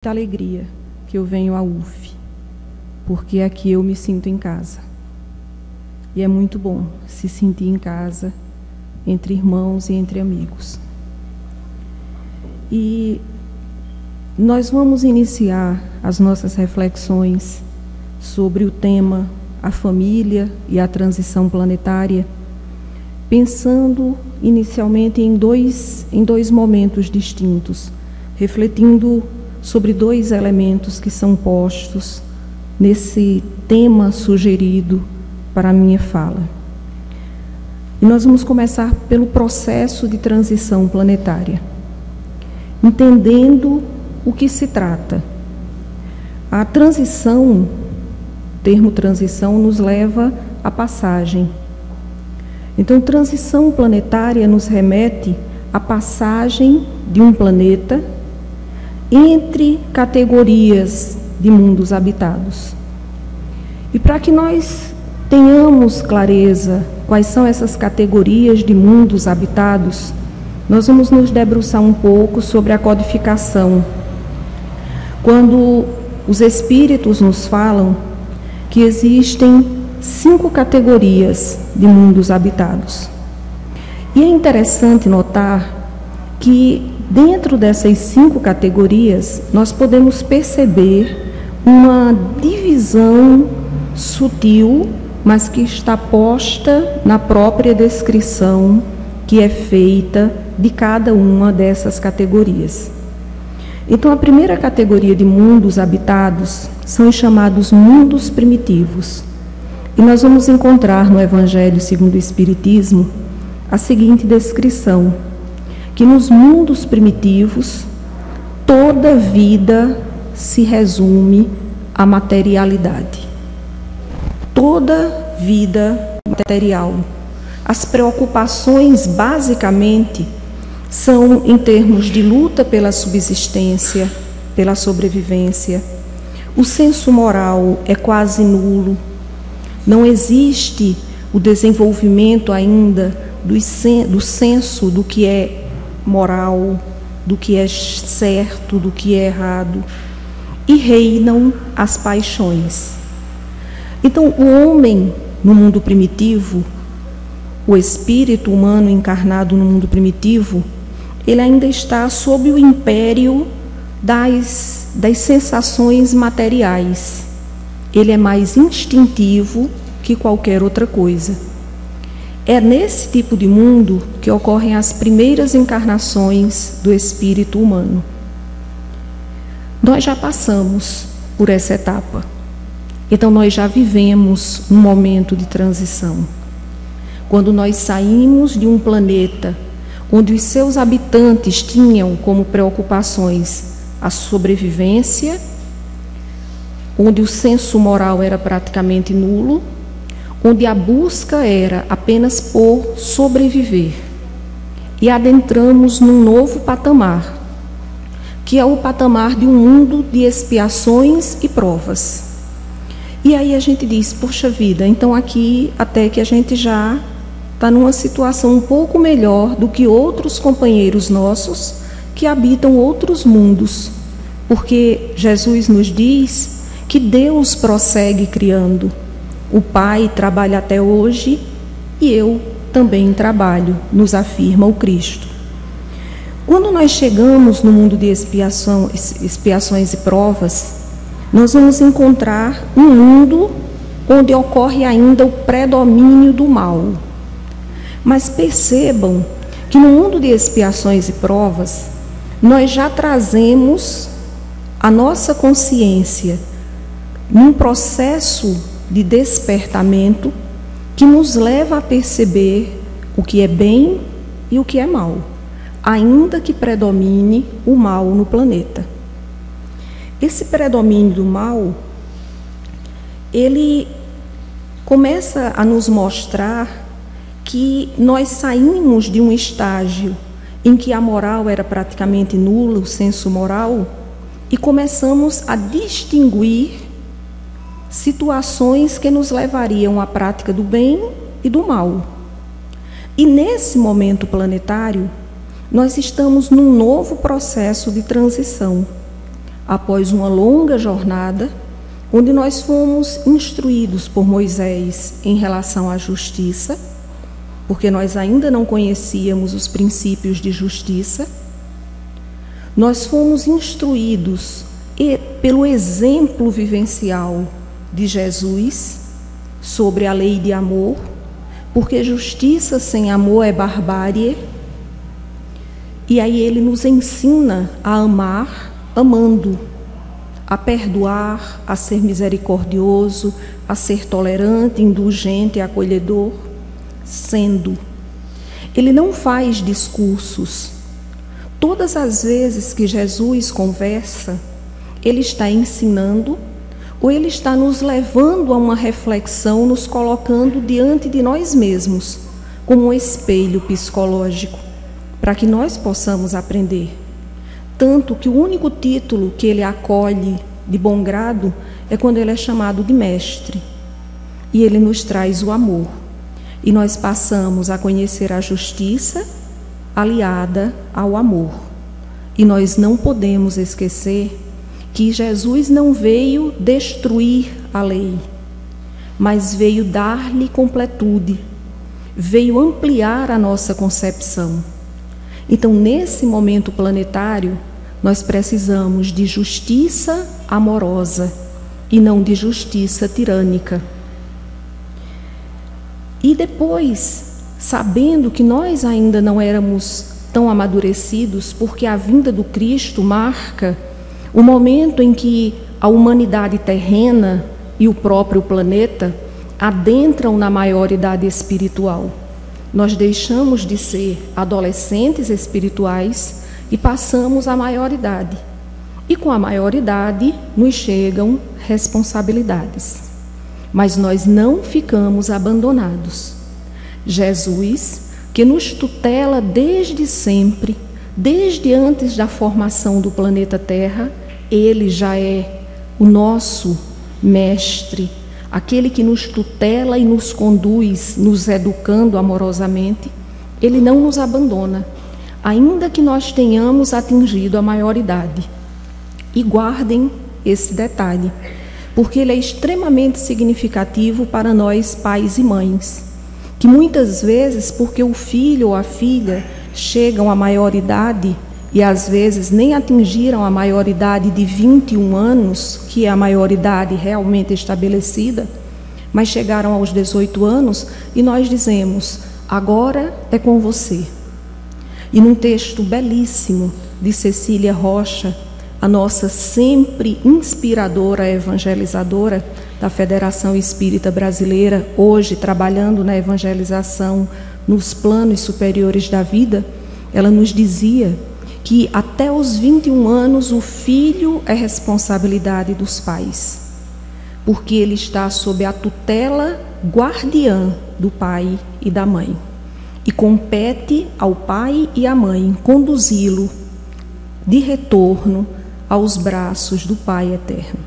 muita alegria que eu venho à UF, porque aqui eu me sinto em casa. E é muito bom se sentir em casa, entre irmãos e entre amigos. E nós vamos iniciar as nossas reflexões sobre o tema a família e a transição planetária, pensando inicialmente em dois momentos distintos, refletindo sobre dois elementos que são postos nesse tema sugerido para a minha fala. E nós vamos começar pelo processo de transição planetária, entendendo o que se trata. A transição, o termo transição, nos leva à passagem. Então, transição planetária nos remete à passagem de um planeta entre categorias de mundos habitados. E para que nós tenhamos clareza quais são essas categorias de mundos habitados, nós vamos nos debruçar um pouco sobre a codificação. Quando os espíritos nos falam que existem 5 categorias de mundos habitados. E é interessante notar que dentro dessas 5 categorias, nós podemos perceber uma divisão sutil, mas que está posta na própria descrição que é feita de cada uma dessas categorias. Então, a primeira categoria de mundos habitados são os chamados mundos primitivos. E nós vamos encontrar no Evangelho segundo o Espiritismo a seguinte descrição: que nos mundos primitivos, toda vida se resume à materialidade. Toda vida material. As preocupações, basicamente, são em termos de luta pela subsistência, pela sobrevivência. O senso moral é quase nulo. Não existe o desenvolvimento ainda do senso do que é moral, do que é certo, do que é errado, e reinam as paixões. Então, o homem no mundo primitivo, o espírito humano encarnado no mundo primitivo, ele ainda está sob o império das sensações materiais. Ele é mais instintivo que qualquer outra coisa. É nesse tipo de mundo que ocorrem as primeiras encarnações do espírito humano. Nós já passamos por essa etapa. Então, nós já vivemos um momento de transição. Quando nós saímos de um planeta onde os seus habitantes tinham como preocupações a sobrevivência, onde o senso moral era praticamente nulo, onde a busca era apenas por sobreviver. E adentramos num novo patamar, que é o patamar de um mundo de expiações e provas. E aí a gente diz, poxa vida, então aqui até que a gente já está numa situação um pouco melhor do que outros companheiros nossos que habitam outros mundos. Porque Jesus nos diz que Deus prossegue criando. O Pai trabalha até hoje e eu também trabalho, nos afirma o Cristo. Quando nós chegamos no mundo de expiações e provas, nós vamos encontrar um mundo onde ocorre ainda o predomínio do mal. Mas percebam que no mundo de expiações e provas, nós já trazemos a nossa consciência num processo de despertamento que nos leva a perceber o que é bem e o que é mal, ainda que predomine o mal no planeta. Esse predomínio do mal, ele começa a nos mostrar que nós saímos de um estágio em que a moral era praticamente nula, o senso moral, e começamos a distinguir situações que nos levariam à prática do bem e do mal. E nesse momento planetário, nós estamos num novo processo de transição. após uma longa jornada, onde nós fomos instruídos por Moisés em relação à justiça, porque nós ainda não conhecíamos os princípios de justiça. Nós fomos instruídos pelo exemplo vivencial de Jesus sobre a lei de amor, porque justiça sem amor é barbárie. E aí ele nos ensina a amar amando, a perdoar, a ser misericordioso, a ser tolerante, indulgente e acolhedor, sendo. Ele não faz discursos. Todas as vezes que Jesus conversa, ele está ensinando ou ele está nos levando a uma reflexão, nos colocando diante de nós mesmos, como um espelho psicológico, para que nós possamos aprender. Tanto que o único título que ele acolhe de bom grado é quando ele é chamado de mestre. E ele nos traz o amor. E nós passamos a conhecer a justiça aliada ao amor. E nós não podemos esquecer que Jesus não veio destruir a lei, mas veio dar-lhe completude, veio ampliar a nossa concepção. Então, nesse momento planetário, nós precisamos de justiça amorosa e não de justiça tirânica. E depois, sabendo que nós ainda não éramos tão amadurecidos, porque a vinda do Cristo marca o momento em que a humanidade terrena e o próprio planeta adentram na maioridade espiritual. Nós deixamos de ser adolescentes espirituais e passamos à maioridade. E com a maioridade nos chegam responsabilidades. Mas nós não ficamos abandonados. Jesus, que nos tutela desde sempre, desde antes da formação do planeta Terra, ele já é o nosso mestre, aquele que nos tutela e nos conduz, nos educando amorosamente. Ele não nos abandona, ainda que nós tenhamos atingido a maioridade. E guardem esse detalhe, porque ele é extremamente significativo para nós pais e mães, que muitas vezes, porque o filho ou a filha chegam à maioridade e às vezes nem atingiram a maioridade de 21 anos, que é a maioridade realmente estabelecida, mas chegaram aos 18 anos e nós dizemos, agora é com você. E num texto belíssimo de Cecília Rocha, a nossa sempre inspiradora evangelizadora da Federação Espírita Brasileira, hoje trabalhando na evangelização nos planos superiores da vida, ela nos dizia que até os 21 anos o filho é responsabilidade dos pais, porque ele está sob a tutela guardiã do pai e da mãe, e compete ao pai e à mãe conduzi-lo de retorno aos braços do Pai Eterno.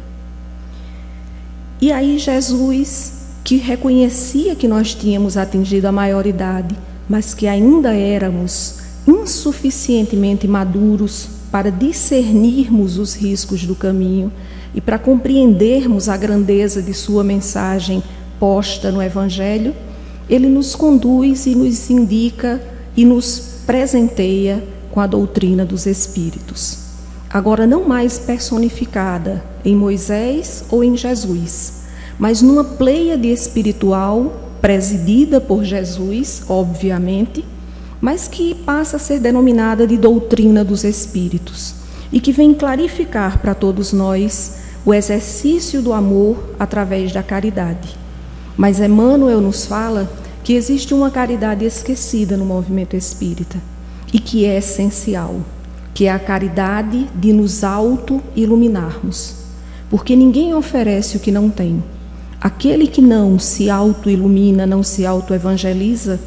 E aí Jesus, que reconhecia que nós tínhamos atingido a maioridade, mas que ainda éramos insuficientemente maduros para discernirmos os riscos do caminho e para compreendermos a grandeza de sua mensagem posta no Evangelho, ele nos conduz e nos indica e nos presenteia com a doutrina dos Espíritos. Agora não mais personificada em Moisés ou em Jesus, mas numa pleiade espiritual presidida por Jesus, obviamente, mas que passa a ser denominada de doutrina dos Espíritos e que vem clarificar para todos nós o exercício do amor através da caridade. Mas Emmanuel nos fala que existe uma caridade esquecida no movimento espírita e que é essencial, que é a caridade de nos auto-iluminarmos, porque ninguém oferece o que não tem. Aquele que não se auto-ilumina, não se auto-evangeliza,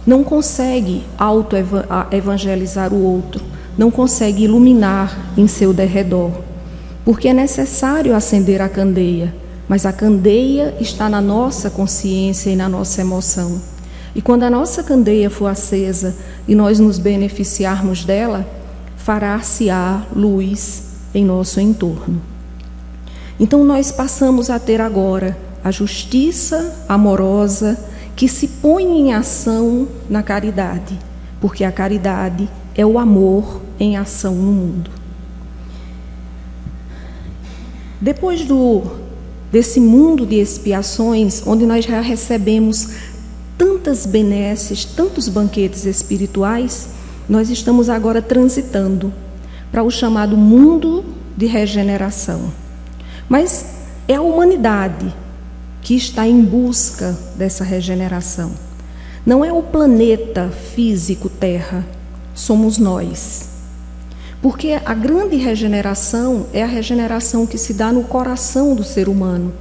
não consegue auto-evangelizar o outro, não consegue iluminar em seu derredor, porque é necessário acender a candeia, mas a candeia está na nossa consciência e na nossa emoção. E quando a nossa candeia for acesa e nós nos beneficiarmos dela, fará-se-á luz em nosso entorno. Então nós passamos a ter agora a justiça amorosa que se põe em ação na caridade, porque a caridade é o amor em ação no mundo. Depois desse mundo de expiações, onde nós já recebemos tantas benesses, tantos banquetes espirituais, nós estamos agora transitando para o chamado mundo de regeneração. Mas é a humanidade que está em busca dessa regeneração. Não é o planeta físico Terra, somos nós. Porque a grande regeneração é a regeneração que se dá no coração do ser humano,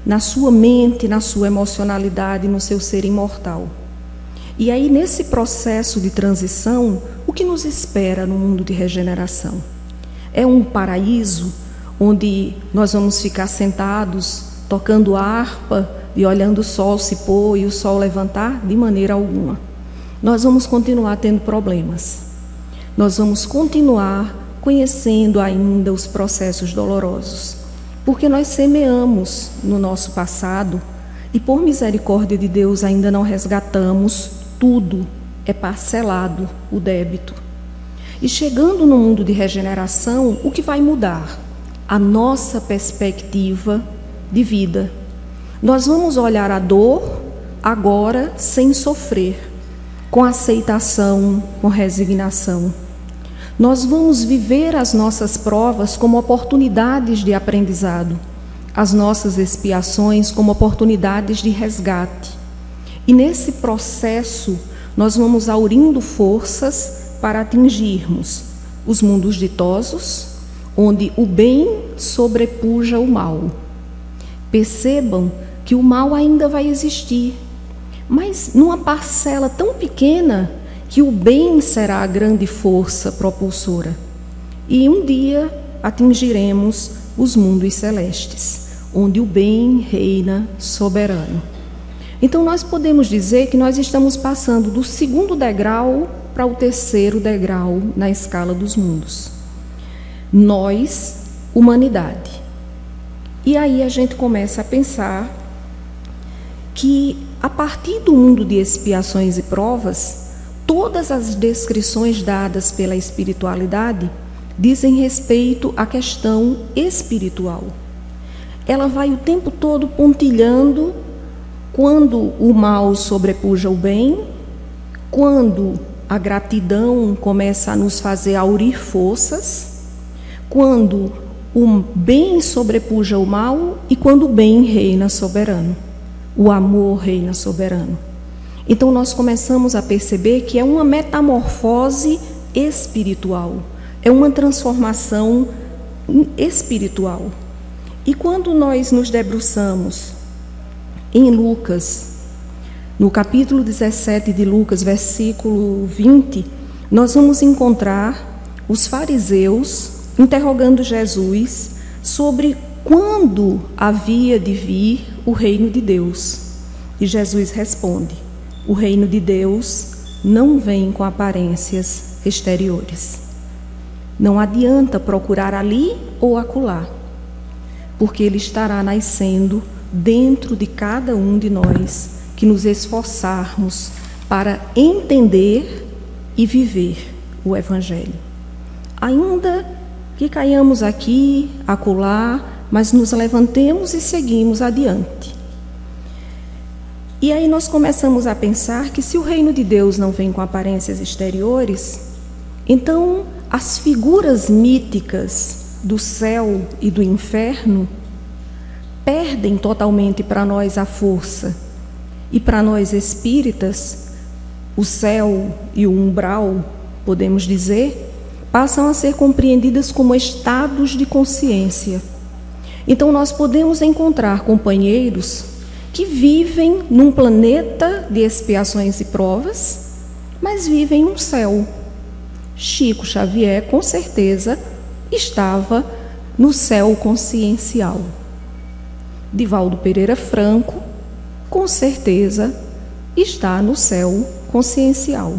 na sua mente, na sua emocionalidade, no seu ser imortal. E aí, nesse processo de transição, o que nos espera no mundo de regeneração? É um paraíso onde nós vamos ficar sentados, tocando harpa e olhando o sol se pôr e o sol levantar? De maneira alguma. Nós vamos continuar tendo problemas. Nós vamos continuar conhecendo ainda os processos dolorosos, porque nós semeamos no nosso passado e, por misericórdia de Deus, ainda não resgatamos tudo, é parcelado o débito. E chegando no mundo de regeneração, o que vai mudar? A nossa perspectiva de vida. Nós vamos olhar a dor agora sem sofrer, com aceitação, com resignação. Nós vamos viver as nossas provas como oportunidades de aprendizado, as nossas expiações como oportunidades de resgate. E nesse processo, nós vamos aurindo forças para atingirmos os mundos ditosos, onde o bem sobrepuja o mal. Percebam que o mal ainda vai existir, mas numa parcela tão pequena que o bem será a grande força propulsora. E um dia atingiremos os mundos celestes, onde o bem reina soberano. Então nós podemos dizer que nós estamos passando do segundo degrau para o terceiro degrau na escala dos mundos. Nós, humanidade. E aí a gente começa a pensar que, a partir do mundo de expiações e provas, todas as descrições dadas pela espiritualidade dizem respeito à questão espiritual. Ela vai o tempo todo pontilhando quando o mal sobrepuja o bem, quando a gratidão começa a nos fazer aurir forças, quando o bem sobrepuja o mal e quando o bem reina soberano, o amor reina soberano. Então nós começamos a perceber que é uma metamorfose espiritual, é uma transformação espiritual. E quando nós nos debruçamos em Lucas, no capítulo 17 de Lucas, versículo 20, nós vamos encontrar os fariseus interrogando Jesus sobre quando havia de vir o reino de Deus. E Jesus responde: o reino de Deus não vem com aparências exteriores. Não adianta procurar ali ou acolá, porque ele estará nascendo dentro de cada um de nós, que nos esforçarmos para entender e viver o Evangelho. Ainda que caiamos aqui, acolá, mas nos levantemos e seguimos adiante. E aí nós começamos a pensar que, se o reino de Deus não vem com aparências exteriores, então as figuras míticas do céu e do inferno perdem totalmente para nós a força. E para nós espíritas, o céu e o umbral, podemos dizer, passam a ser compreendidas como estados de consciência. Então nós podemos encontrar companheiros que vivem num planeta de expiações e provas, mas vivem um céu. Chico Xavier, com certeza, estava no céu consciencial. Divaldo Pereira Franco, com certeza, está no céu consciencial.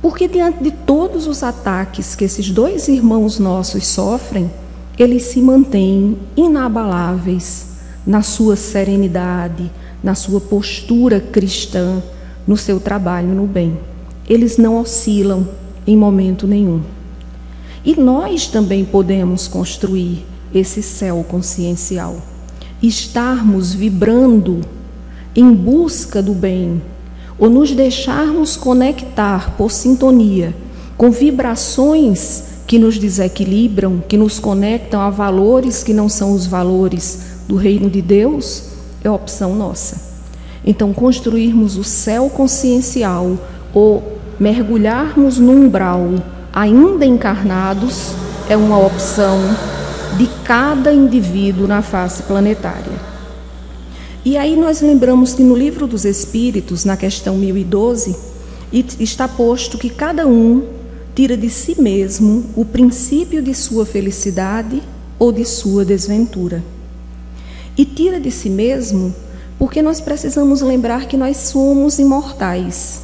Porque diante de todos os ataques que esses dois irmãos nossos sofrem, eles se mantêm inabaláveis na sua serenidade, na sua postura cristã, no seu trabalho no bem. Eles não oscilam em momento nenhum. E nós também podemos construir esse céu consciencial, estarmos vibrando em busca do bem, ou nos deixarmos conectar por sintonia com vibrações que nos desequilibram, que nos conectam a valores que não são os valores do reino de Deus, é opção nossa. Então, construirmos o céu consciencial ou mergulharmos no umbral ainda encarnados é uma opção de cada indivíduo na face planetária. E aí nós lembramos que no Livro dos Espíritos, na questão 1012, está posto que cada um tira de si mesmo o princípio de sua felicidade ou de sua desventura. E tira de si mesmo porque nós precisamos lembrar que nós somos imortais,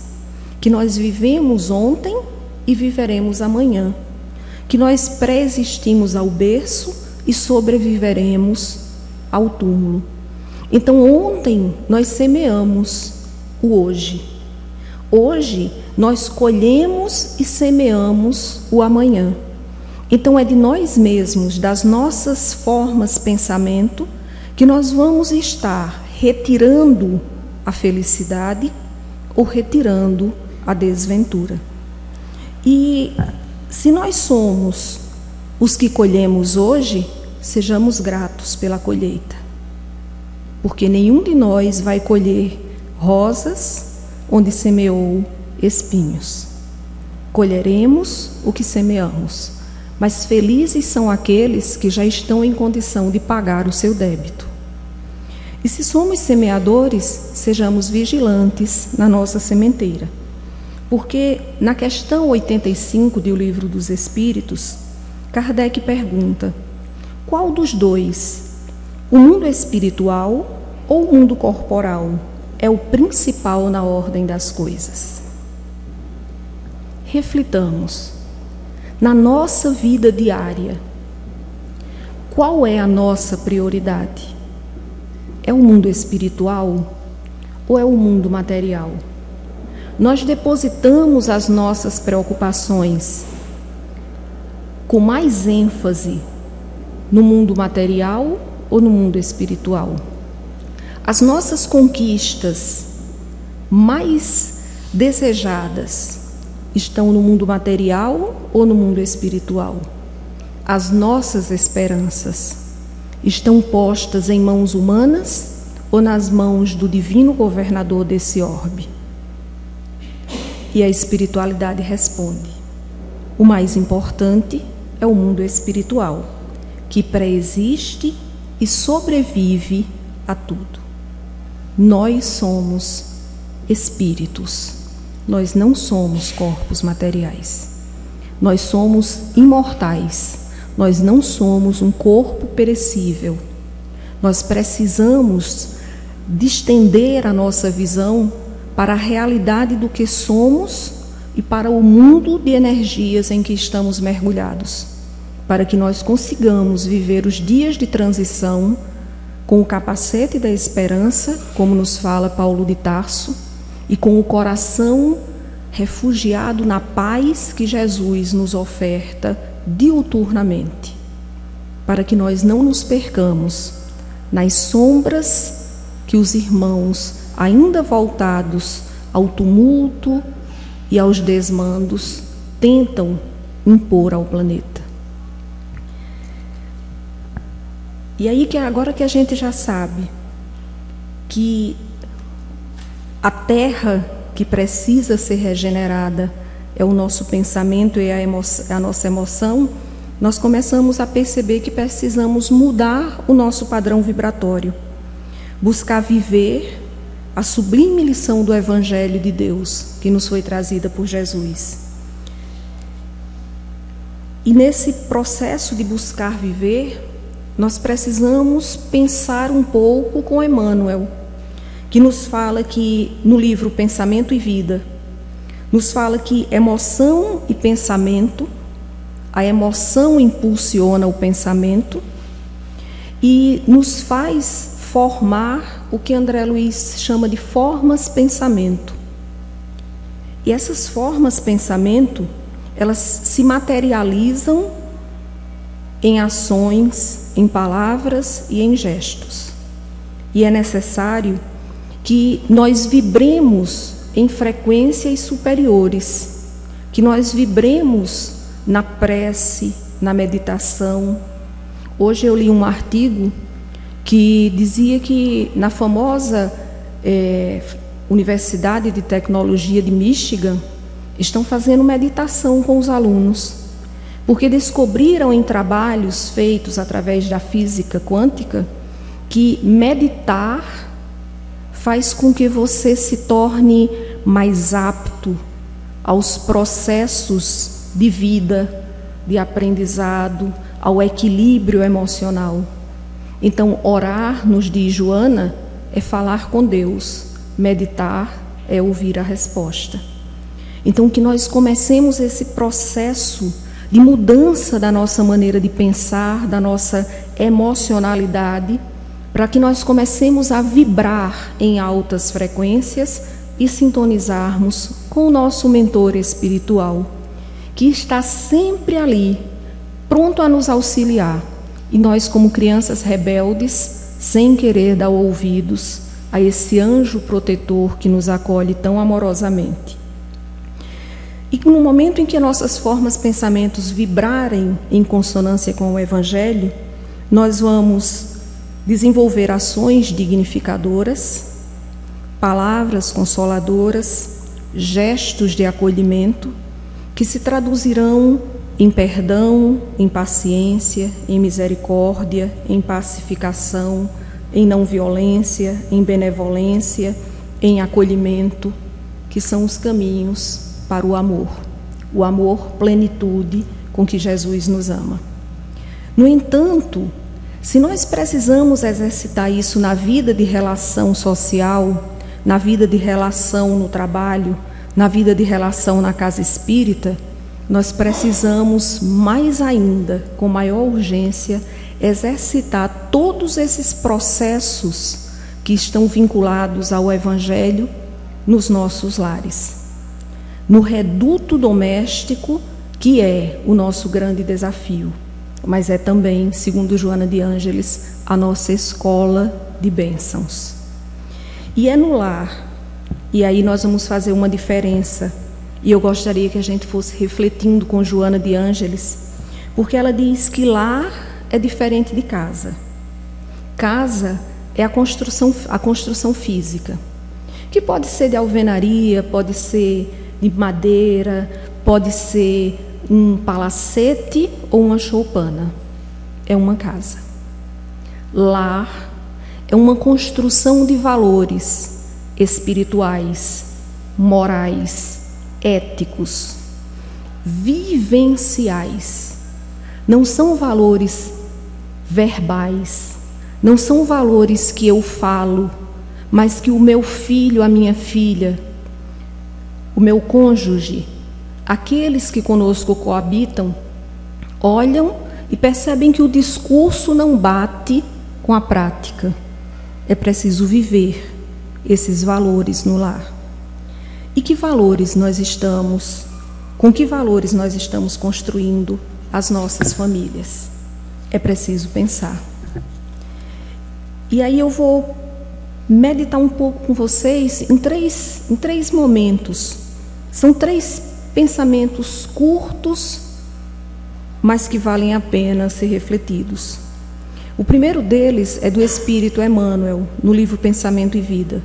que nós vivemos ontem e viveremos amanhã, que nós pré-existimos ao berço e sobreviveremos ao túmulo. Então, ontem nós semeamos o hoje. Hoje nós colhemos e semeamos o amanhã. Então, é de nós mesmos, das nossas formas de pensamento, que nós vamos estar retirando a felicidade ou retirando a desventura. E se nós somos os que colhemos hoje, sejamos gratos pela colheita, porque nenhum de nós vai colher rosas onde semeou espinhos. Colheremos o que semeamos, mas felizes são aqueles que já estão em condição de pagar o seu débito. E se somos semeadores, sejamos vigilantes na nossa sementeira. Porque na questão 85 do Livro dos Espíritos, Kardec pergunta: qual dos dois, o mundo espiritual ou o mundo corporal, é o principal na ordem das coisas? Reflitamos. Na nossa vida diária, qual é a nossa prioridade? É o mundo espiritual ou é o mundo material? Nós depositamos as nossas preocupações com mais ênfase no mundo material ou no mundo espiritual? As nossas conquistas mais desejadas estão no mundo material ou no mundo espiritual? As nossas esperanças estão postas em mãos humanas ou nas mãos do divino governador desse orbe? E a espiritualidade responde: o mais importante é o mundo espiritual, que pré-existe e sobrevive a tudo. Nós somos espíritos, nós não somos corpos materiais. Nós somos imortais, nós não somos um corpo perecível. Nós precisamos distender a nossa visão para a realidade do que somos e para o mundo de energias em que estamos mergulhados, para que nós consigamos viver os dias de transição com o capacete da esperança, como nos fala Paulo de Tarso, e com o coração refugiado na paz que Jesus nos oferta diuturnamente, para que nós não nos percamos nas sombras que os irmãos, ainda voltados ao tumulto e aos desmandos, tentam impor ao planeta. E aí, que agora que a gente já sabe que a terra que precisa ser regenerada é o nosso pensamento e a nossa emoção, nós começamos a perceber que precisamos mudar o nosso padrão vibratório, buscar viver a sublime lição do Evangelho de Deus que nos foi trazida por Jesus. E nesse processo de buscar viver, nós precisamos pensar um pouco com Emmanuel, que nos fala que, no livro Pensamento e Vida, nos fala que emoção e pensamento a emoção impulsiona o pensamento e nos faz formar o que André Luiz chama de formas pensamento. E essas formas pensamento, elas se materializam em ações, em palavras e em gestos. E é necessário que nós vibremos em frequências superiores, que nós vibremos na prece, na meditação. Hoje eu li um artigo que dizia que na famosa Universidade de Tecnologia de Michigan estão fazendo meditação com os alunos, porque descobriram em trabalhos feitos através da física quântica que meditar faz com que você se torne mais apto aos processos de vida, de aprendizado, ao equilíbrio emocional. Então, orar, nos diz Joana, é falar com Deus, meditar é ouvir a resposta. Então, que nós comecemos esse processo de mudança da nossa maneira de pensar, da nossa emocionalidade, para que nós comecemos a vibrar em altas frequências e sintonizarmos com o nosso mentor espiritual, que está sempre ali, pronto a nos auxiliar. E nós, como crianças rebeldes, sem querer dar ouvidos a esse anjo protetor que nos acolhe tão amorosamente. E no momento em que nossas formas, pensamentos vibrarem em consonância com o Evangelho, nós vamos desenvolver ações dignificadoras, palavras consoladoras, gestos de acolhimento, que se traduzirão em perdão, em paciência, em misericórdia, em pacificação, em não violência, em benevolência, em acolhimento, que são os caminhos para o amor plenitude com que Jesus nos ama. No entanto, se nós precisamos exercitar isso na vida de relação social, na vida de relação no trabalho, na vida de relação na casa espírita, nós precisamos mais ainda, com maior urgência, exercitar todos esses processos que estão vinculados ao Evangelho nos nossos lares. No reduto doméstico, que é o nosso grande desafio, mas é também, segundo Joana de Ângeles, a nossa escola de bênçãos. E é no lar, e aí nós vamos fazer uma diferença, e eu gostaria que a gente fosse refletindo com Joana de Ângeles, porque ela diz que lar é diferente de casa. Casa é a construção física, que pode ser de alvenaria, pode ser de madeira, pode ser um palacete ou uma choupana. É uma casa. Lar é uma construção de valores espirituais, morais, éticos, vivenciais. Não são valores verbais, não são valores que eu falo, mas que o meu filho, a minha filha, o meu cônjuge, aqueles que conosco coabitam, olham e percebem que o discurso não bate com a prática. É preciso viver esses valores no lar. E que valores nós estamos, com que valores nós estamos construindo as nossas famílias? É preciso pensar. E aí eu vou meditar um pouco com vocês em três momentos. São 3 pensamentos curtos, mas que valem a pena ser refletidos. O primeiro deles é do Espírito Emmanuel, no livro Pensamento e Vida,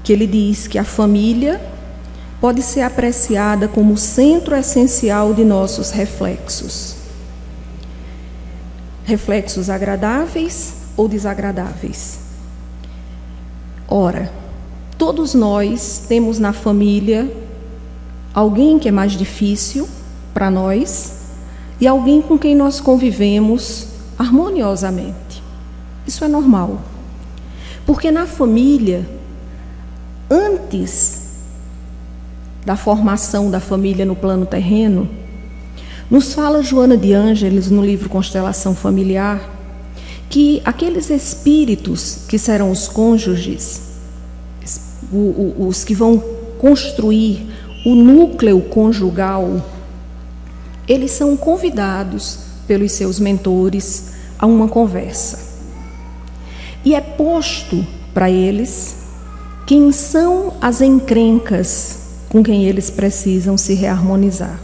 que ele diz que a família pode ser apreciada como o centro essencial de nossos reflexos. Reflexos agradáveis ou desagradáveis. Ora, todos nós temos na família alguém que é mais difícil para nós e alguém com quem nós convivemos harmoniosamente. Isso é normal. Porque na família, antes da formação da família no plano terreno, Nos fala Joana de Ângeles, no livro Constelação Familiar, que aqueles espíritos que serão os cônjuges, os que vão construir o núcleo conjugal, eles são convidados pelos seus mentores a uma conversa. E é posto para eles quem são as encrencas com quem eles precisam se reharmonizar.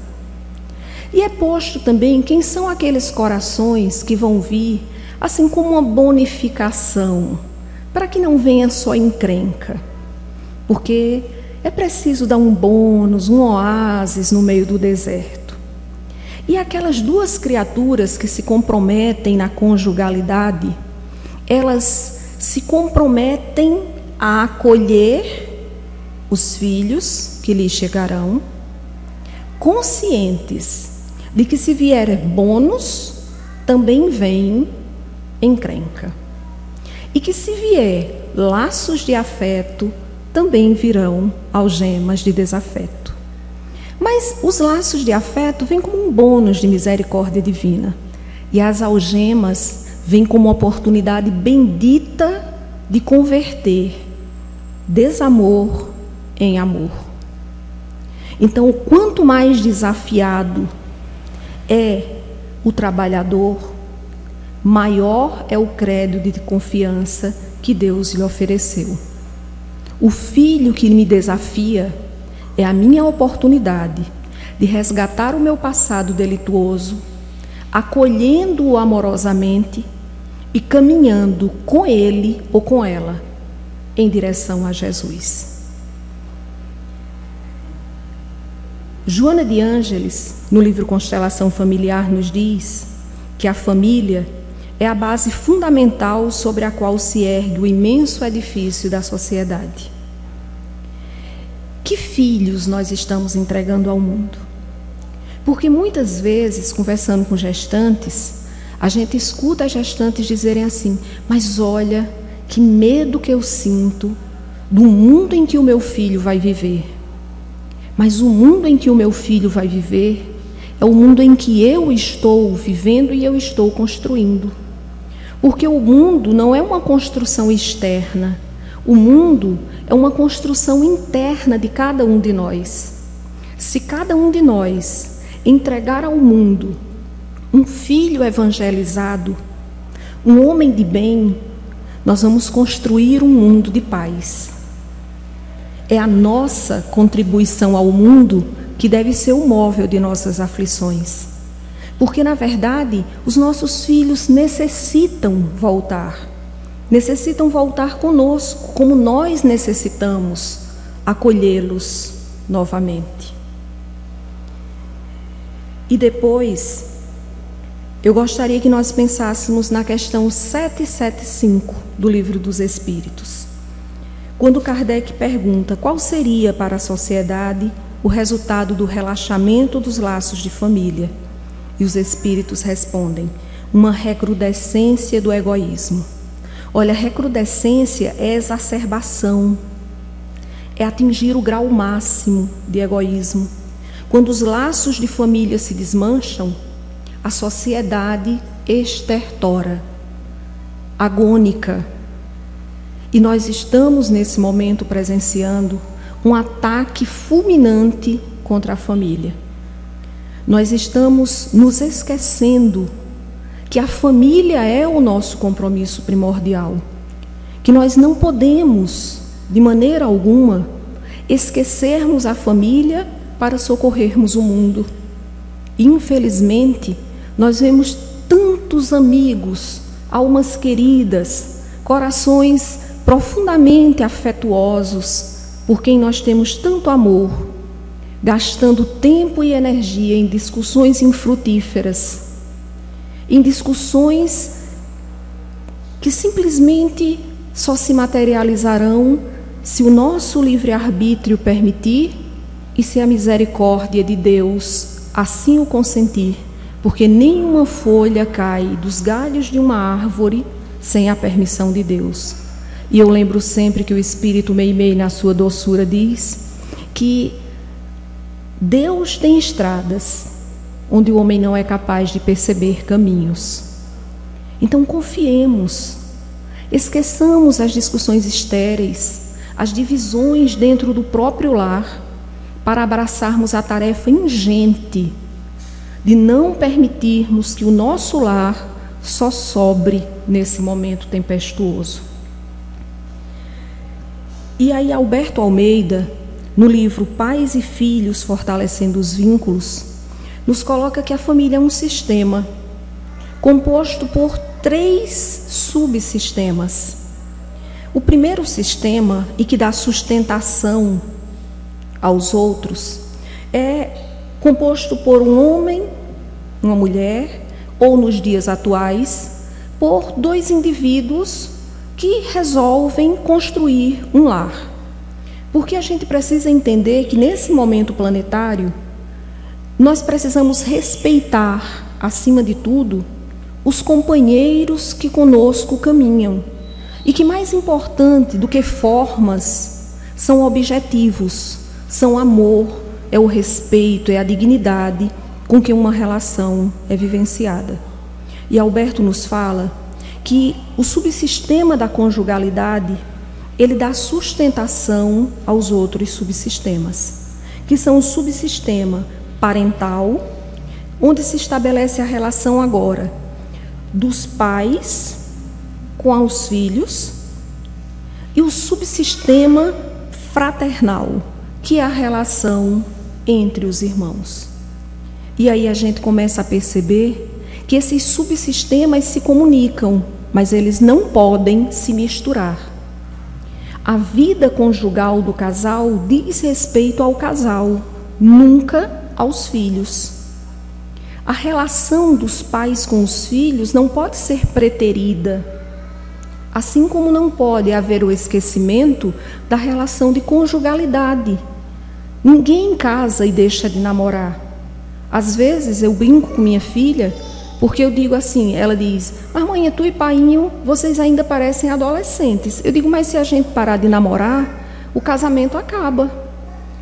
E é posto também quem são aqueles corações que vão vir, assim como uma bonificação, para que não venha só encrenca. Porque é preciso dar um bônus, um oásis no meio do deserto. E aquelas duas criaturas que se comprometem na conjugalidade, elas se comprometem a acolher os filhos que lhes chegarão, conscientes de que se vier bônus, também vem encrenca. E que se vier laços de afeto, também virão algemas de desafeto. Mas os laços de afeto vêm como um bônus de misericórdia divina. E as algemas vêm como uma oportunidade bendita de converter desamor em amor. Então, quanto mais desafiado é o trabalhador, maior é o crédito de confiança que Deus lhe ofereceu. O filho que me desafia é a minha oportunidade de resgatar o meu passado delituoso, acolhendo-o amorosamente e caminhando com ele ou com ela em direção a Jesus. Joana de Ângeles, no livro Constelação Familiar, nos diz que a família é a base fundamental sobre a qual se ergue o imenso edifício da sociedade. Que filhos nós estamos entregando ao mundo? Porque muitas vezes, conversando com gestantes, a gente escuta as gestantes dizerem assim: mas olha, que medo que eu sinto do mundo em que o meu filho vai viver. Mas o mundo em que o meu filho vai viver é o mundo em que eu estou vivendo e eu estou construindo. Porque o mundo não é uma construção externa. O mundo é uma construção interna de cada um de nós. Se cada um de nós entregar ao mundo um filho evangelizado, um homem de bem, nós vamos construir um mundo de paz. É a nossa contribuição ao mundo que deve ser o móvel de nossas aflições. Porque, na verdade, os nossos filhos necessitam voltar conosco, como nós necessitamos acolhê-los novamente. E depois, eu gostaria que nós pensássemos na questão 775 do Livro dos Espíritos. Quando Kardec pergunta qual seria para a sociedade o resultado do relaxamento dos laços de família, e os espíritos respondem: uma recrudescência do egoísmo. Olha, recrudescência é exacerbação, é atingir o grau máximo de egoísmo. Quando os laços de família se desmancham, a sociedade estertora, agônica. E nós estamos, nesse momento, presenciando um ataque fulminante contra a família. Nós estamos nos esquecendo que a família é o nosso compromisso primordial, que nós não podemos, de maneira alguma, esquecermos a família para socorrermos o mundo. Infelizmente, nós vemos tantos amigos, almas queridas, corações profundamente afetuosos, por quem nós temos tanto amor, gastando tempo e energia em discussões infrutíferas, em discussões que simplesmente só se materializarão se o nosso livre-arbítrio permitir e se a misericórdia de Deus assim o consentir, porque nenhuma folha cai dos galhos de uma árvore sem a permissão de Deus. E eu lembro sempre que o Espírito Meimei, na sua doçura, diz que Deus tem estradas onde o homem não é capaz de perceber caminhos. Então confiemos, esqueçamos as discussões estéreis, as divisões dentro do próprio lar, para abraçarmos a tarefa ingente de não permitirmos que o nosso lar só sobre nesse momento tempestuoso. E aí Alberto Almeida, no livro Pais e Filhos Fortalecendo os Vínculos, nos coloca que a família é um sistema composto por 3 subsistemas. O primeiro sistema, e que dá sustentação aos outros, é composto por um homem, uma mulher, ou nos dias atuais, por 2 indivíduos que resolvem construir um lar. Porque a gente precisa entender que nesse momento planetário, nós precisamos respeitar, acima de tudo, os companheiros que conosco caminham. E que mais importante do que formas, são objetivos, são amor, é o respeito, é a dignidade com que uma relação é vivenciada. E Alberto nos fala que o subsistema da conjugalidade, ele dá sustentação aos outros subsistemas, que são o subsistema parental, onde se estabelece a relação agora dos pais com os filhos, e o subsistema fraternal, que é a relação entre os irmãos. E aí a gente começa a perceber que esses subsistemas se comunicam, mas eles não podem se misturar. A vida conjugal do casal diz respeito ao casal, nunca aos filhos. A relação dos pais com os filhos não pode ser preterida, assim como não pode haver o esquecimento da relação de conjugalidade. Ninguém casa e deixa de namorar. Às vezes eu brinco com minha filha, porque eu digo assim, ela diz, mas mãe, tu e painho, vocês ainda parecem adolescentes. Eu digo, mas se a gente parar de namorar, o casamento acaba.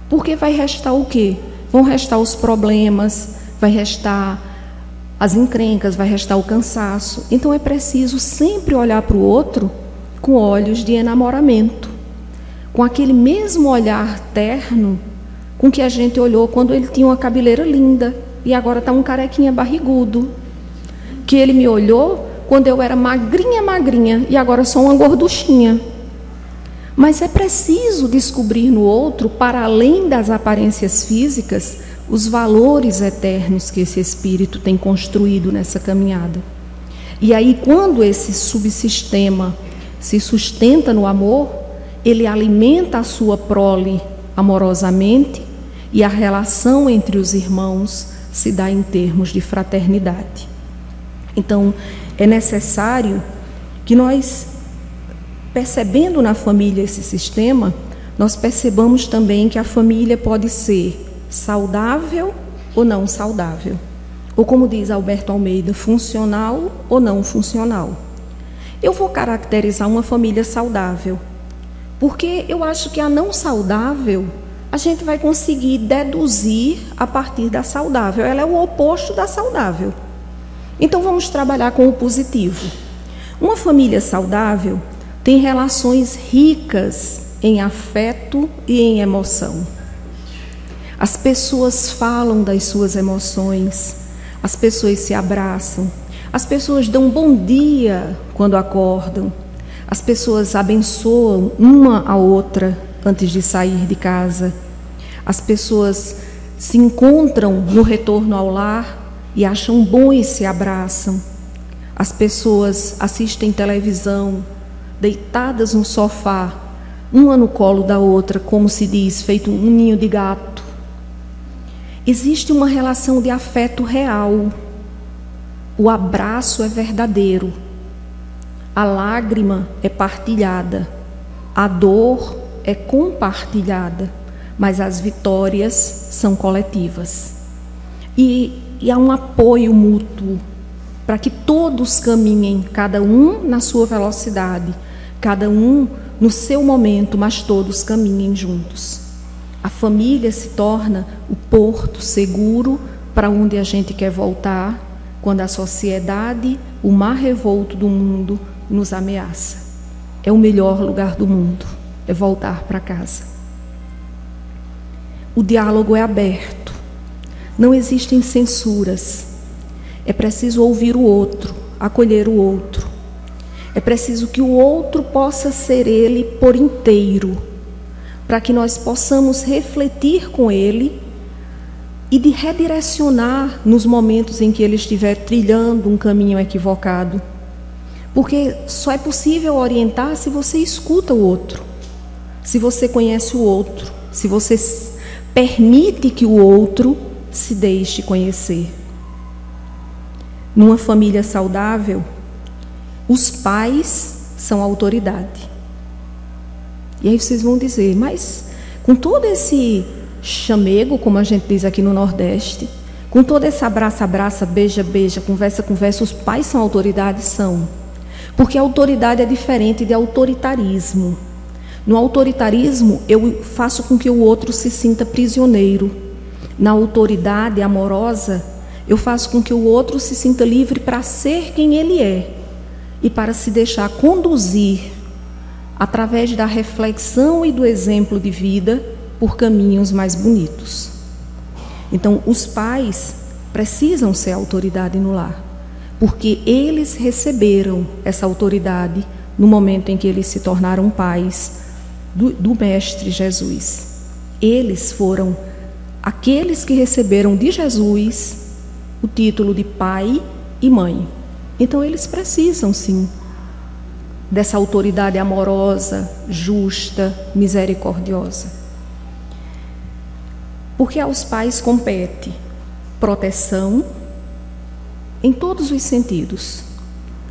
Porque vai restar o quê? Vão restar os problemas, vai restar as encrencas, vai restar o cansaço. Então é preciso sempre olhar para o outro com olhos de enamoramento, com aquele mesmo olhar terno com que a gente olhou quando ele tinha uma cabeleira linda e agora está um carequinha barrigudo, que ele me olhou quando eu era magrinha e agora sou uma gorduchinha. Mas é preciso descobrir no outro, para além das aparências físicas, os valores eternos que esse espírito tem construído nessa caminhada. E aí, quando esse subsistema se sustenta no amor, ele alimenta a sua prole amorosamente e a relação entre os irmãos se dá em termos de fraternidade. Então, é necessário que nós, percebendo na família esse sistema, nós percebamos também que a família pode ser saudável ou não saudável. Ou como diz Alberto Almeida, funcional ou não funcional. Eu vou caracterizar uma família saudável, porque eu acho que a não saudável a gente vai conseguir deduzir a partir da saudável. Ela é o oposto da saudável. Então vamos trabalhar com o positivo. Uma família saudável tem relações ricas em afeto e em emoção. As pessoas falam das suas emoções, as pessoas se abraçam, as pessoas dão bom dia quando acordam, as pessoas abençoam uma a outra antes de sair de casa, as pessoas se encontram no retorno ao lar e acham bom e se abraçam, as pessoas assistem televisão, deitadas no sofá, uma no colo da outra, como se diz, feito um ninho de gato. Existe uma relação de afeto real. O abraço é verdadeiro. A lágrima é partilhada. A dor é compartilhada. Mas as vitórias são coletivas. E há um apoio mútuo para que todos caminhem, cada um na sua velocidade, cada um no seu momento, mas todos caminhem juntos. A família se torna o porto seguro para onde a gente quer voltar quando a sociedade, o mar revolto do mundo nos ameaça. É o melhor lugar do mundo, é voltar para casa. O diálogo é aberto, não existem censuras. É preciso ouvir o outro, acolher o outro. É preciso que o outro possa ser ele por inteiro, para que nós possamos refletir com ele e de redirecionar nos momentos em que ele estiver trilhando um caminho equivocado. Porque só é possível orientar se você escuta o outro, se você conhece o outro, se você permite que o outro se deixe conhecer. Numa família saudável, os pais são autoridade. E aí vocês vão dizer, mas com todo esse chamego, como a gente diz aqui no Nordeste, com todo esse abraça-abraça, beija-beija, conversa-conversa, os pais são autoridades? São. Porque a autoridade é diferente de autoritarismo. No autoritarismo, eu faço com que o outro se sinta prisioneiro. Na autoridade amorosa, eu faço com que o outro se sinta livre para ser quem ele é e para se deixar conduzir através da reflexão e do exemplo de vida por caminhos mais bonitos. Então, os pais precisam ser autoridade no lar, porque eles receberam essa autoridade no momento em que eles se tornaram pais do Mestre Jesus. Eles foram aqueles que receberam de Jesus o título de pai e mãe. Então eles precisam sim dessa autoridade amorosa, justa, misericordiosa. Porque aos pais compete proteção em todos os sentidos: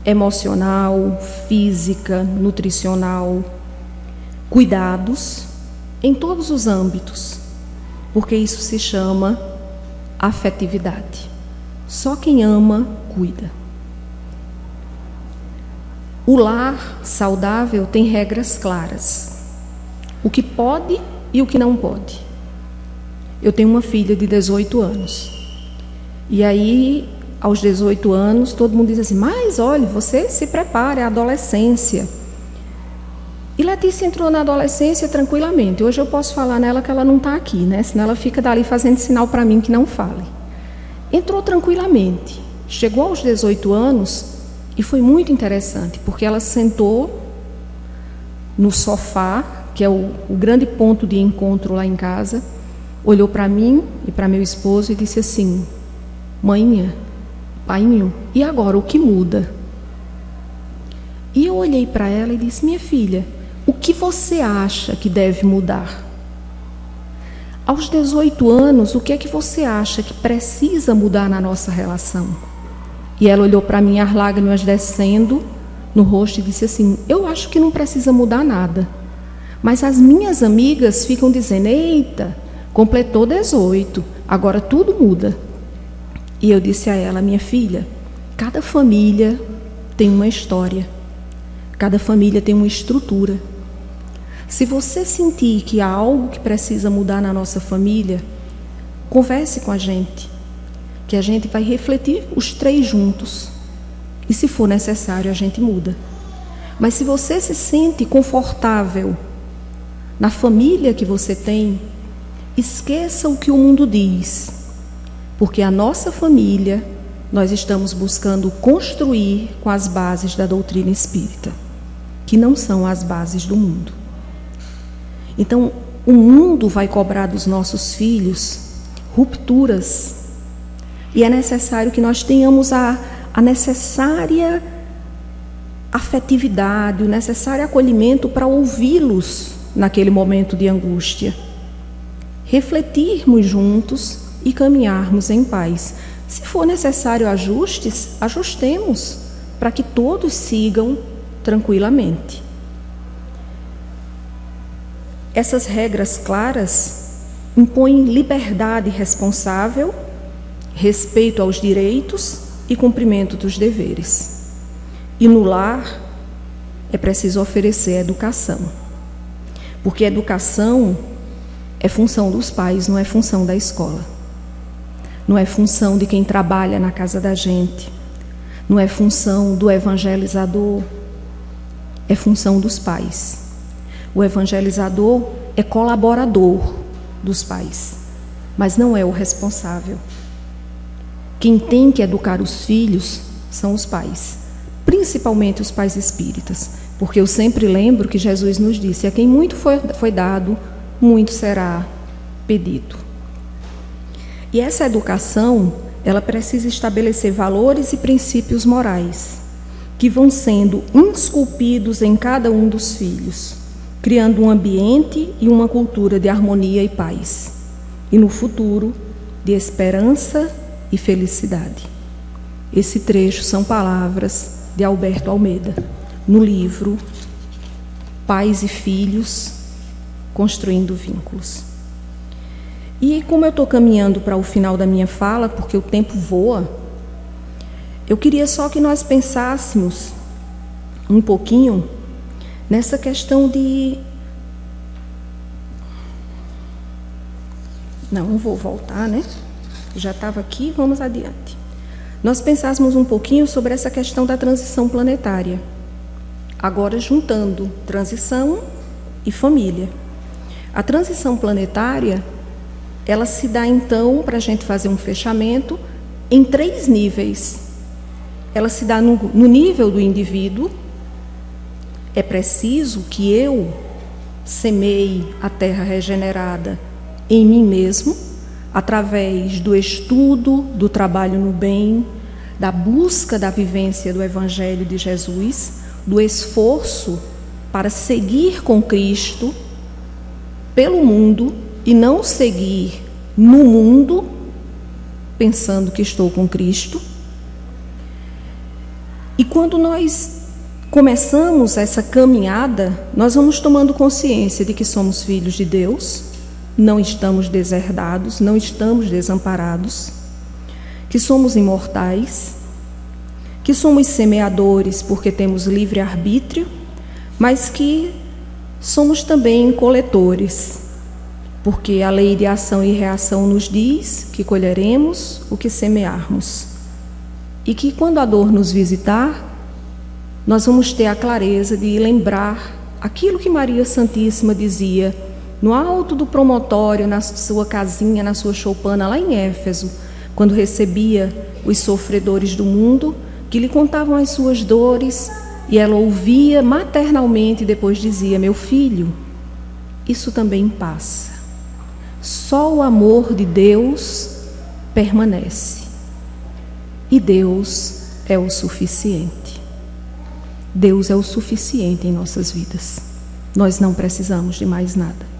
emocional, física, nutricional, cuidados em todos os âmbitos, porque isso se chama afetividade. Só quem ama, cuida. O lar saudável tem regras claras. O que pode e o que não pode. Eu tenho uma filha de 18 anos. E aí, aos 18 anos, todo mundo diz assim, mas olha, você se prepara, é a adolescência. E Letícia entrou na adolescência tranquilamente. Hoje eu posso falar nela que ela não está aqui, né? Senão ela fica dali fazendo sinal para mim que não fale. Entrou tranquilamente. Chegou aos 18 anos... E foi muito interessante, porque ela sentou no sofá, que é o grande ponto de encontro lá em casa, olhou para mim e para meu esposo e disse assim, mãinha, painho, e agora o que muda? E eu olhei para ela e disse, minha filha, o que você acha que deve mudar? Aos 18 anos, o que é que você acha que precisa mudar na nossa relação? E ela olhou para mim, as lágrimas descendo no rosto e disse assim, eu acho que não precisa mudar nada. Mas as minhas amigas ficam dizendo, eita, completou 18, agora tudo muda. E eu disse a ela, minha filha, cada família tem uma história, cada família tem uma estrutura. Se você sentir que há algo que precisa mudar na nossa família, converse com a gente, que a gente vai refletir os três juntos. E se for necessário, a gente muda. Mas se você se sente confortável na família que você tem, esqueça o que o mundo diz. Porque a nossa família, nós estamos buscando construir com as bases da doutrina espírita, que não são as bases do mundo. Então, o mundo vai cobrar dos nossos filhos rupturas. E é necessário que nós tenhamos a necessária afetividade, o necessário acolhimento para ouvi-los naquele momento de angústia. Refletirmos juntos e caminharmos em paz. Se for necessário ajustes, ajustemos, para que todos sigam tranquilamente. Essas regras claras impõem liberdade responsável, respeito aos direitos e cumprimento dos deveres. E no lar é preciso oferecer educação, porque educação é função dos pais, não é função da escola. não é função de quem trabalha na casa da gente, não é função do evangelizador, é função dos pais. O evangelizador é colaborador dos pais, mas não é o responsável. Quem tem que educar os filhos são os pais, principalmente os pais espíritas, porque eu sempre lembro que Jesus nos disse: a quem muito foi dado, muito será pedido. E essa educação, ela precisa estabelecer valores e princípios morais, que vão sendo esculpidos em cada um dos filhos, criando um ambiente e uma cultura de harmonia e paz, e no futuro, de esperança e felicidade. Esse trecho são palavras de Alberto Almeida, no livro Pais e Filhos, Construindo Vínculos. E como eu estou caminhando para o final da minha fala, porque o tempo voa, eu queria só que nós pensássemos um pouquinho nessa questão de... Não vou voltar, né? Já estava aqui, vamos adiante. Nós pensássemos um pouquinho sobre essa questão da transição planetária, agora juntando transição e família. A transição planetária, ela se dá então, para a gente fazer um fechamento, em 3 níveis. Ela se dá no nível do indivíduo. É preciso que eu semeie a terra regenerada em mim mesmo, através do estudo, do trabalho no bem, da busca da vivência do Evangelho de Jesus, do esforço para seguir com Cristo pelo mundo e não seguir no mundo pensando que estou com Cristo. E quando nós começamos essa caminhada, nós vamos tomando consciência de que somos filhos de Deus, não estamos deserdados, não estamos desamparados, que somos imortais, que somos semeadores porque temos livre-arbítrio, mas que somos também coletores, porque a lei de ação e reação nos diz que colheremos o que semearmos. E que quando a dor nos visitar, nós vamos ter a clareza de lembrar aquilo que Maria Santíssima dizia no alto do promontório, na sua casinha, na sua choupana, lá em Éfeso, quando recebia os sofredores do mundo, que lhe contavam as suas dores, e ela ouvia maternalmente e depois dizia: meu filho, isso também passa. Só o amor de Deus permanece. E Deus é o suficiente. Deus é o suficiente em nossas vidas. Nós não precisamos de mais nada.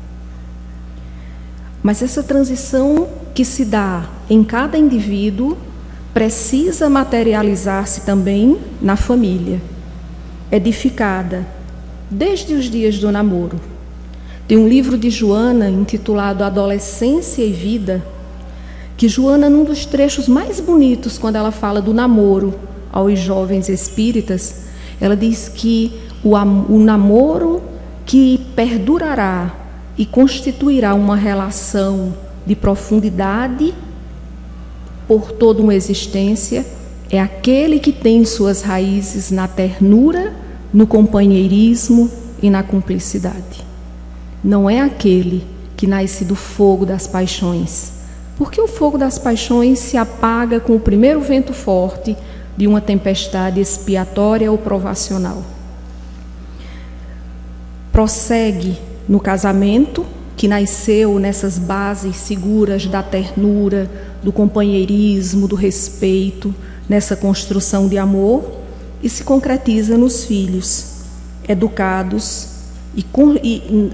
Mas essa transição que se dá em cada indivíduo precisa materializar-se também na família, edificada desde os dias do namoro. Tem um livro de Joana intitulado Adolescência e Vida, que Joana, num dos trechos mais bonitos, quando ela fala do namoro aos jovens espíritas, ela diz que o namoro que perdurará e constituirá uma relação de profundidade por toda uma existência é aquele que tem suas raízes na ternura, no companheirismo e na cumplicidade. Não é aquele que nasce do fogo das paixões, porque o fogo das paixões se apaga com o primeiro vento forte de uma tempestade expiatória ou provacional. Prossegue no casamento, que nasceu nessas bases seguras da ternura, do companheirismo, do respeito, nessa construção de amor, e se concretiza nos filhos, educados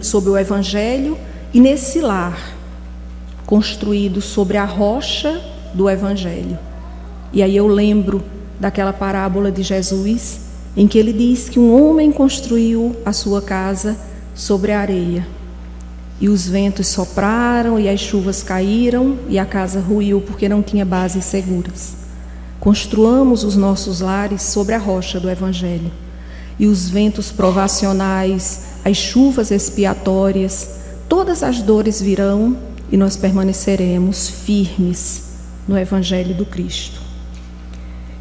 sob o Evangelho e nesse lar, construído sobre a rocha do Evangelho. E aí eu lembro daquela parábola de Jesus, em que ele diz que um homem construiu a sua casa sobre a areia, e os ventos sopraram, e as chuvas caíram, e a casa ruiu porque não tinha bases seguras. Construamos os nossos lares sobre a rocha do Evangelho, e os ventos provacionais, as chuvas expiatórias, todas as dores virão, e nós permaneceremos firmes no Evangelho do Cristo.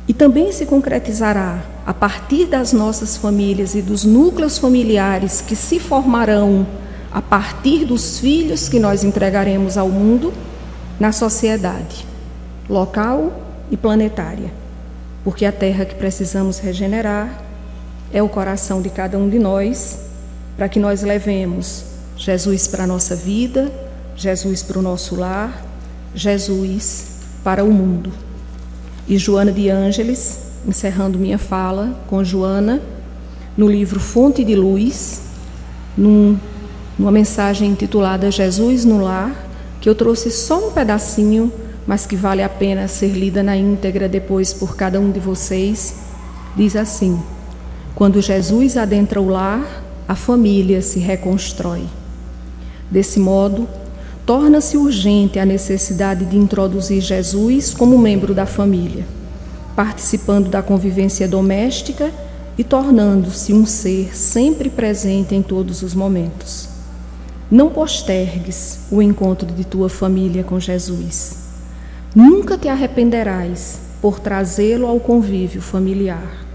E também se concretizará a partir das nossas famílias e dos núcleos familiares que se formarão a partir dos filhos que nós entregaremos ao mundo na sociedade, local e planetária. Porque a terra que precisamos regenerar é o coração de cada um de nós, para que nós levemos Jesus para a nossa vida, Jesus para o nosso lar, Jesus para o mundo. E Joana de Ângeles, encerrando minha fala com Joana, no livro Fonte de Luz, numa mensagem intitulada Jesus no Lar, que eu trouxe só um pedacinho, mas que vale a pena ser lida na íntegra depois por cada um de vocês, diz assim: quando Jesus adentra o lar, a família se reconstrói. Desse modo, torna-se urgente a necessidade de introduzir Jesus como membro da família, participando da convivência doméstica e tornando-se um ser sempre presente em todos os momentos. Não postergues o encontro de tua família com Jesus. Nunca te arrependerás por trazê-lo ao convívio familiar.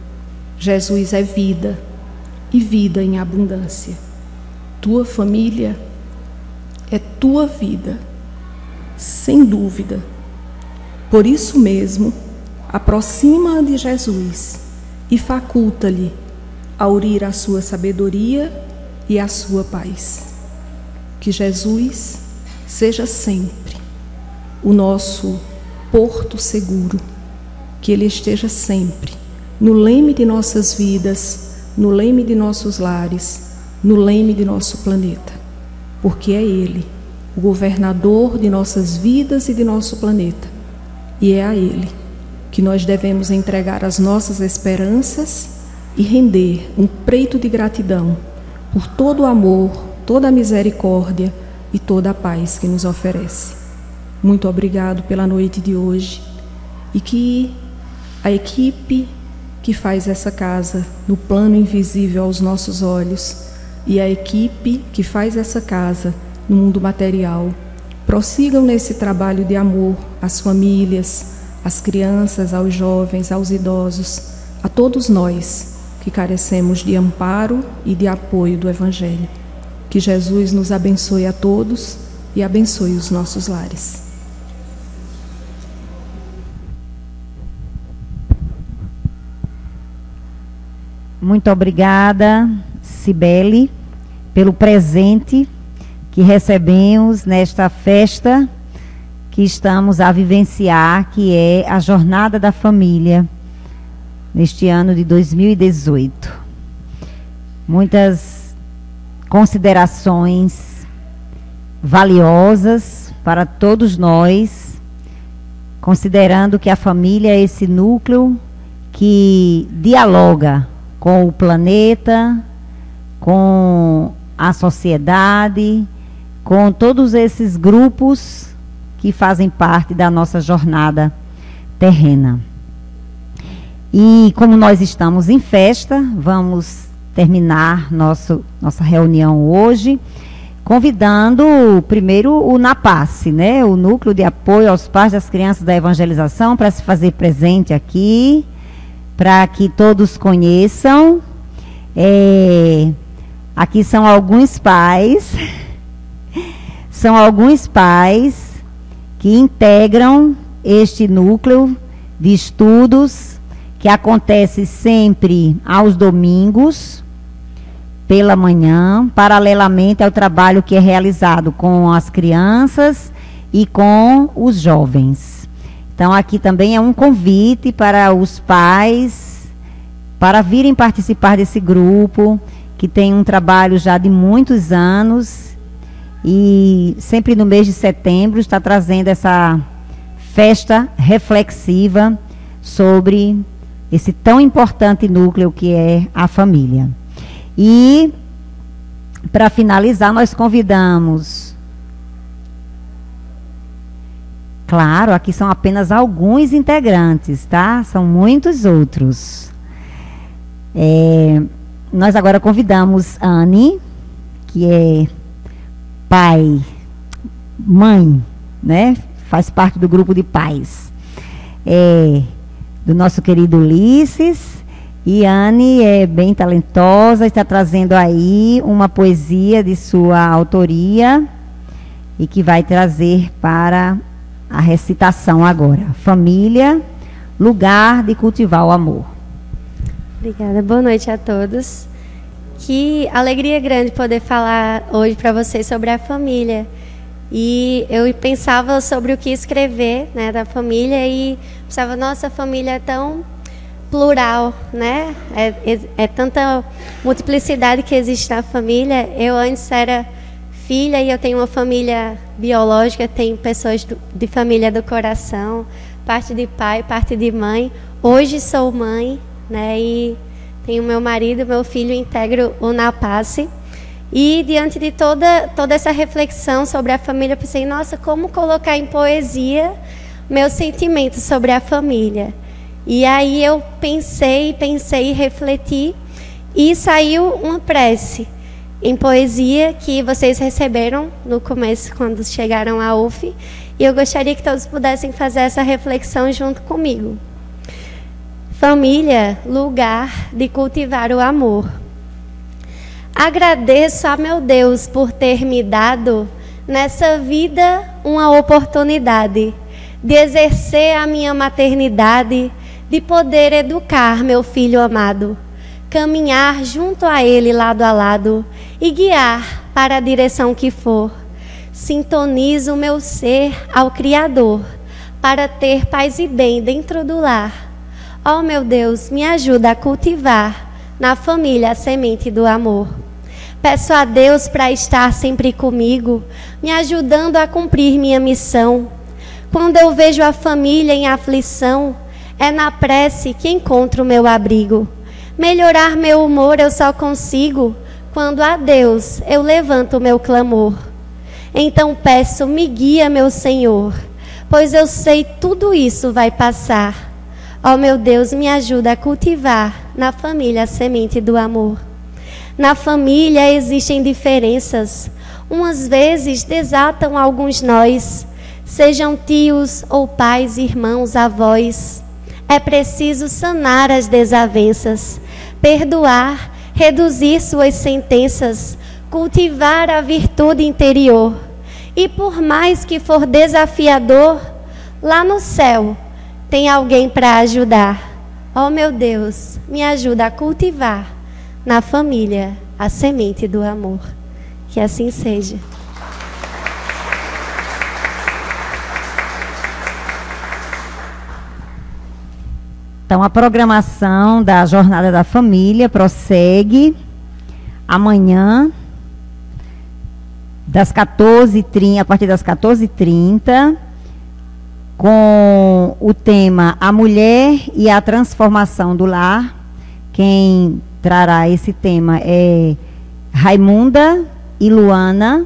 Jesus é vida, e vida em abundância. Tua família é tua vida, sem dúvida. Por isso mesmo, aproxima-a de Jesus e faculta-lhe aurir a sua sabedoria e a sua paz. Que Jesus seja sempre o nosso porto seguro, que Ele esteja sempre no leme de nossas vidas, no leme de nossos lares, no leme de nosso planeta, porque é Ele, o governador de nossas vidas e de nosso planeta, e é a Ele que nós devemos entregar as nossas esperanças e render um preito de gratidão por todo o amor, toda a misericórdia e toda a paz que nos oferece. Muito obrigado pela noite de hoje, e que a equipe que faz essa casa no plano invisível aos nossos olhos e a equipe que faz essa casa no mundo material prossigam nesse trabalho de amor às famílias, às crianças, aos jovens, aos idosos, a todos nós que carecemos de amparo e de apoio do Evangelho. Que Jesus nos abençoe a todos e abençoe os nossos lares. Muito obrigada, Cibele, pelo presente que recebemos nesta festa que estamos a vivenciar, que é a Jornada da Família, neste ano de 2018. Muitas considerações valiosas para todos nós, considerando que a família é esse núcleo que dialoga com o planeta, com a sociedade, com todos esses grupos que fazem parte da nossa jornada terrena. E como nós estamos em festa, vamos terminar nossa reunião hoje, convidando primeiro o NAPACE, né, o Núcleo de Apoio aos Pais das Crianças da Evangelização, para se fazer presente aqui, para que todos conheçam. Aqui são alguns pais, que integram este núcleo de estudos, que acontece sempre aos domingos, pela manhã, paralelamente ao trabalho que é realizado com as crianças e com os jovens. Então, aqui também é um convite para os pais, para virem participar desse grupo, que tem um trabalho já de muitos anos, e sempre no mês de setembro está trazendo essa festa reflexiva sobre esse tão importante núcleo que é a família. E, para finalizar, nós convidamos... Claro, aqui são apenas alguns integrantes, tá? São muitos outros. Nós agora convidamos Anne, que é mãe, né? faz parte do grupo de pais. Do nosso querido Ulisses. E Anne é bem talentosa, está trazendo aí uma poesia de sua autoria e que vai trazer para a recitação agora. Família, lugar de cultivar o amor. Obrigada, boa noite a todos. Que alegria grande poder falar hoje para vocês sobre a família. E eu pensava sobre o que escrever, né, da família e pensava, nossa, a família é tão plural, né? É tanta multiplicidade que existe na família. Eu antes era filha e eu tenho uma família biológica, tenho pessoas de família do coração, parte de pai, parte de mãe. Hoje sou mãe, né? E tenho meu marido, meu filho, integro o NAPACE. E diante de toda essa reflexão sobre a família, eu pensei, nossa, como colocar em poesia meus sentimentos sobre a família? E aí eu pensei, refleti e saiu uma prece em poesia que vocês receberam no começo quando chegaram à UF. E eu gostaria que todos pudessem fazer essa reflexão junto comigo. Família, lugar de cultivar o amor. Agradeço a meu Deus por ter me dado nessa vida uma oportunidade de exercer a minha maternidade, de poder educar meu filho amado, caminhar junto a ele lado a lado e guiar para a direção que for. Sintonizo o meu ser ao Criador para ter paz e bem dentro do lar. Ó meu Deus, me ajuda a cultivar na família a semente do amor. Peço a Deus para estar sempre comigo, me ajudando a cumprir minha missão. Quando eu vejo a família em aflição, é na prece que encontro o meu abrigo. Melhorar meu humor eu só consigo quando a Deus eu levanto o meu clamor. Então peço, me guia, meu Senhor, pois eu sei tudo isso vai passar. Ó meu Deus, me ajuda a cultivar na família a semente do amor. Na família existem diferenças, umas vezes desatam alguns nós, sejam tios ou pais, irmãos, avós. É preciso sanar as desavenças, perdoar, reduzir suas sentenças, cultivar a virtude interior. E por mais que for desafiador, lá no céu tem alguém para ajudar. Ó meu Deus, me ajuda a cultivar na família a semente do amor. Que assim seja. Então, a programação da Jornada da Família prossegue amanhã, a partir das 14h30, com o tema A Mulher e a Transformação do Lar. Quem trará esse tema é Raimunda e Luana.